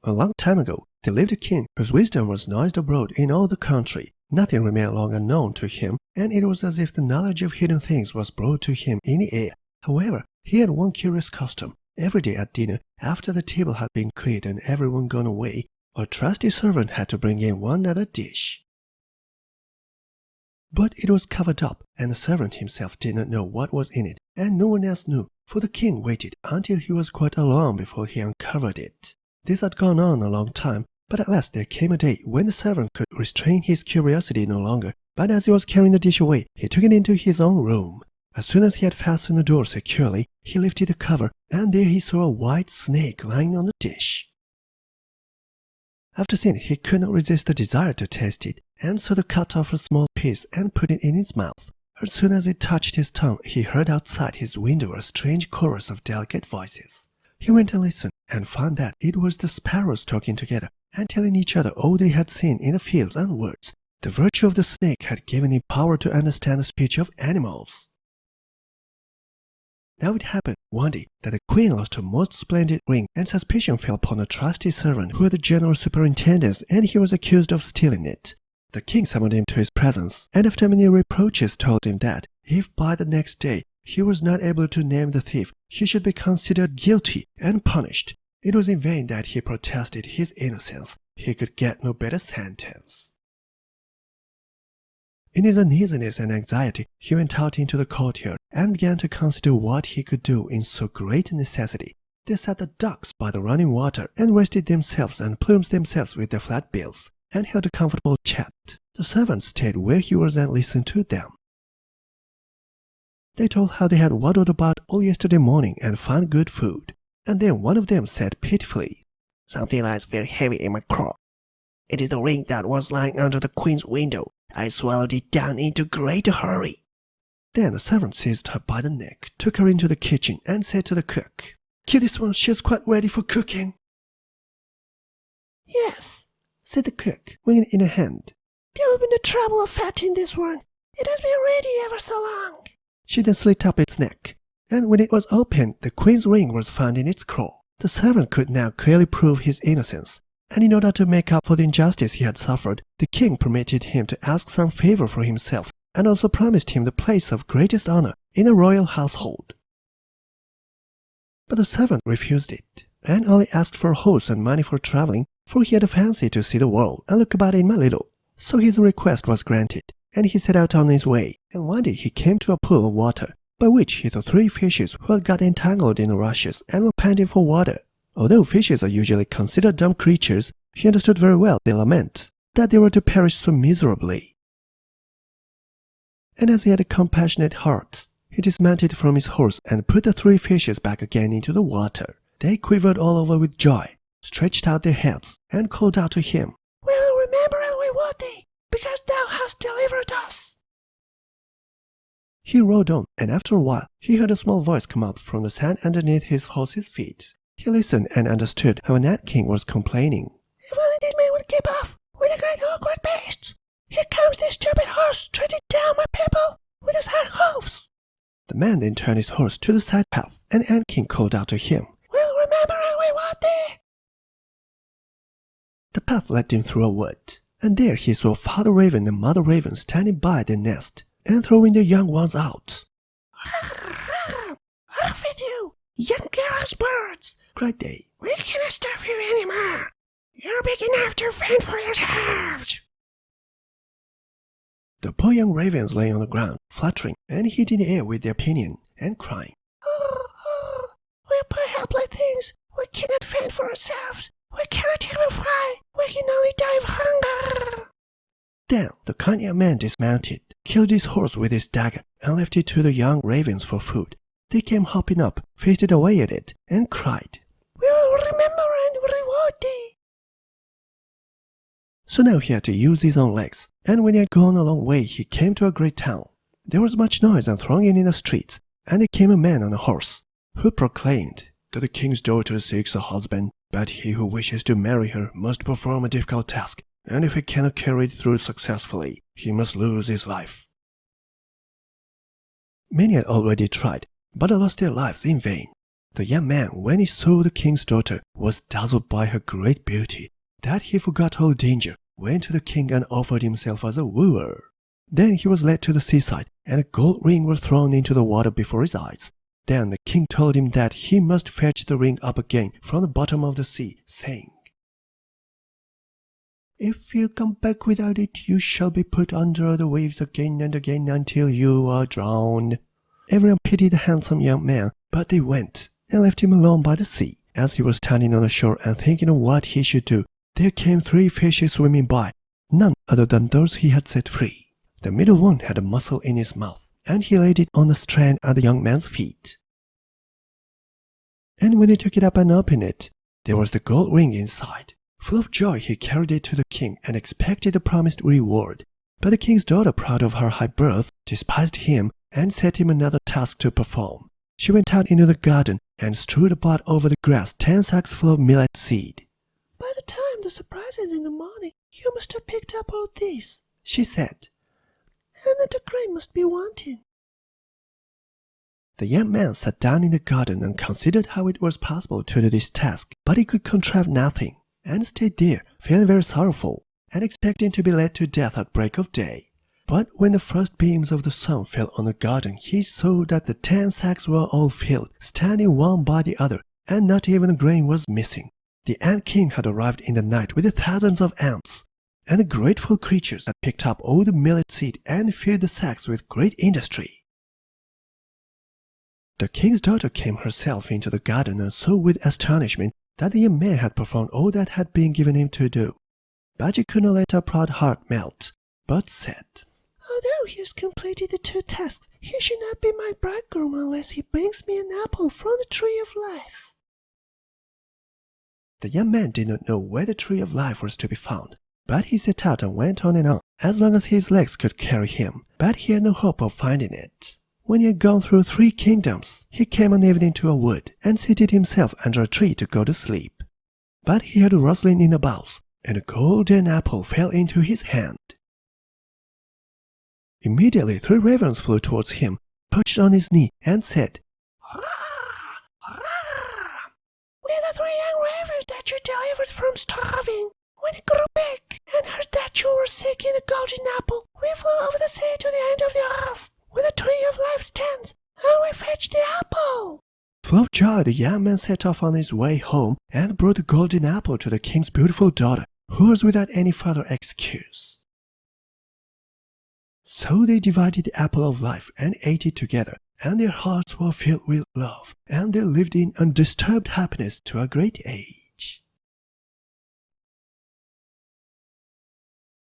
A long time ago, there lived a king whose wisdom was noised abroad in all the country. Nothing remained long unknown to him, and it was as if the knowledge of hidden things was brought to him in the air. However, he had one curious custom. Every day at dinner, after the table had been cleared and everyone gone away, a trusty servant had to bring in one other dish. But it was covered up, and the servant himself did not know what was in it, and no one else knew, for the king waited until he was quite alone before he uncovered it. This had gone on a long time, but at last there came a day when the servant could restrain his curiosity no longer, but as he was carrying the dish away, he took it into his own room. As soon as he had fastened the door securely, he lifted the cover, and there he saw a white snake lying on the dish. After seeing it, he could not resist the desire to taste it, and so he cut off a small piece and put it in his mouth. As soon as it touched his tongue, he heard outside his window a strange chorus of delicate voices. He went and listened, and found that it was the sparrows talking together, and telling each other all they had seen in the fields and woods. The virtue of the snake had given him power to understand the speech of animals. Now it happened one day that the queen lost her most splendid ring, and suspicion fell upon a trusty servant who had the general superintendence, and he was accused of stealing it. The king summoned him to his presence, and after many reproaches told him that, if by the next day he was not able to name the thief, he should be considered guilty and punished. It was in vain that he protested his innocence. He could get no better sentence. In his uneasiness and anxiety, he went out into the courtyard and began to consider what he could do in so great a necessity. There sat the ducks by the running water and rested themselves and plumed themselves with their flat bills, and held a comfortable chat. The servants stayed where he was and listened to them. They told how they had waddled about all yesterday morning and found good food. And then one of them said pitifully, "Something lies very heavy in my craw. It is the ring that was lying under the queen's window. I swallowed it down into great hurry." Then the servant seized her by the neck, took her into the kitchen, and said to the cook, "Kill this one, she is quite ready for cooking." "Yes," said the cook, weighing it in her hand. "There will be no trouble of fatting this one. It has been ready ever so long." She then slit up its neck, and when it was opened, the queen's ring was found in its craw. The servant could now clearly prove his innocence, and in order to make up for the injustice he had suffered, the king permitted him to ask some favor for himself, and also promised him the place of greatest honor in a royal household. But the servant refused it, and only asked for a horse and money for traveling, for he had a fancy to see the world and look about him a little. So his request was granted, and he set out on his way, and one day he came to a pool of water, by which he saw 3 fishes who had got entangled in the rushes and were panting for water. Although fishes are usually considered dumb creatures, he understood very well their lament, that they were to perish so miserably. And as he had a compassionate heart, he dismounted from his horse and put the 3 fishes back again into the water. They quivered all over with joy, stretched out their heads, and called out to him, "We will remember and reward thee, because thou hast delivered us." He rode on, and after a while he heard a small voice come up from the sand underneath his horse's feet. He listened and understood how an ant king was complaining. "If only this man would keep off with the great awkward beasts! Here comes this stupid horse treading down my people with his hard hoofs!" The man then turned his horse to the side path, and the ant king called out to him, "We'll remember and reward thee." The path led him through a wood, and there he saw Father Raven and Mother Raven standing by their nest and throwing their young ones out. "Off with you, young careless birds!" cried they. "We cannot stop you anymore. You're big enough to fend for yourselves." The poor young ravens lay on the ground, fluttering and hitting the air with their pinion, and crying, Oh, we're poor helpless things. We cannot fend for ourselves. We cannot even fly. We can only die of hunger." Then the kind young man dismounted, killed his horse with his dagger, and left it to the young ravens for food. They came hopping up, feasted away at it, and cried, "We will remember and reward thee." So now he had to use his own legs, and when he had gone a long way he came to a great town. There was much noise and thronging in the streets, and there came a man on a horse, who proclaimed that the king's daughter seeks a husband, but he who wishes to marry her must perform a difficult task, and if he cannot carry it through successfully, he must lose his life. Many had already tried, but had lost their lives in vain. The young man, when he saw the king's daughter, was dazzled by her great beauty, that he forgot all danger, went to the king and offered himself as a wooer. Then he was led to the seaside, and a gold ring was thrown into the water before his eyes. Then the king told him that he must fetch the ring up again from the bottom of the sea, saying, "If you come back without it, you shall be put under the waves again and again until you are drowned." Everyone pitied the handsome young man, but they went and left him alone by the sea. As he was standing on the shore and thinking of what he should do, there came 3 fishes swimming by, none other than those he had set free. The middle one had a mussel in his mouth, and he laid it on the strand at the young man's feet. And when he took it up and opened it, there was the gold ring inside. Full of joy, he carried it to the king and expected the promised reward. But the king's daughter, proud of her high birth, despised him and set him another task to perform. She went out into the garden and strewed about over the grass 10 sacks full of millet seed. "By the time the surprise is in the morning, you must have picked up all this," she said, "and that the grain must be wanting." The young man sat down in the garden and considered how it was possible to do this task, but he could contrive nothing, and stayed there, feeling very sorrowful, and expecting to be led to death at break of day. But when the first beams of the sun fell on the garden, he saw that the 10 sacks were all filled, standing one by the other, and not even a grain was missing. The ant king had arrived in the night with thousands of ants, and the grateful creatures that picked up all the millet seed and filled the sacks with great industry. The king's daughter came herself into the garden and saw with astonishment that the young man had performed all that had been given him to do. But she could not let her proud heart melt, but said, "Although he has completed the 2 tasks, he should not be my bridegroom unless he brings me an apple from the tree of life." The young man did not know where the tree of life was to be found, but he set out and went on as long as his legs could carry him, but he had no hope of finding it. When he had gone through 3 kingdoms, he came one evening to a wood and seated himself under a tree to go to sleep. But he heard a rustling in the boughs, and a golden apple fell into his hand. Immediately 3 ravens flew towards him, perched on his knee, and said, "Hurrah! Hurrah! We're the 3 young ravens that you delivered from starving. When it grew big and heard that you were seeking the golden apple, we flew over the sea to the end of the earth, where the tree of life stands, and we fetched the apple." Full of joy, the young man set off on his way home and brought the golden apple to the king's beautiful daughter, who was without any further excuse. So they divided the apple of life and ate it together, and their hearts were filled with love, and they lived in undisturbed happiness to a great age.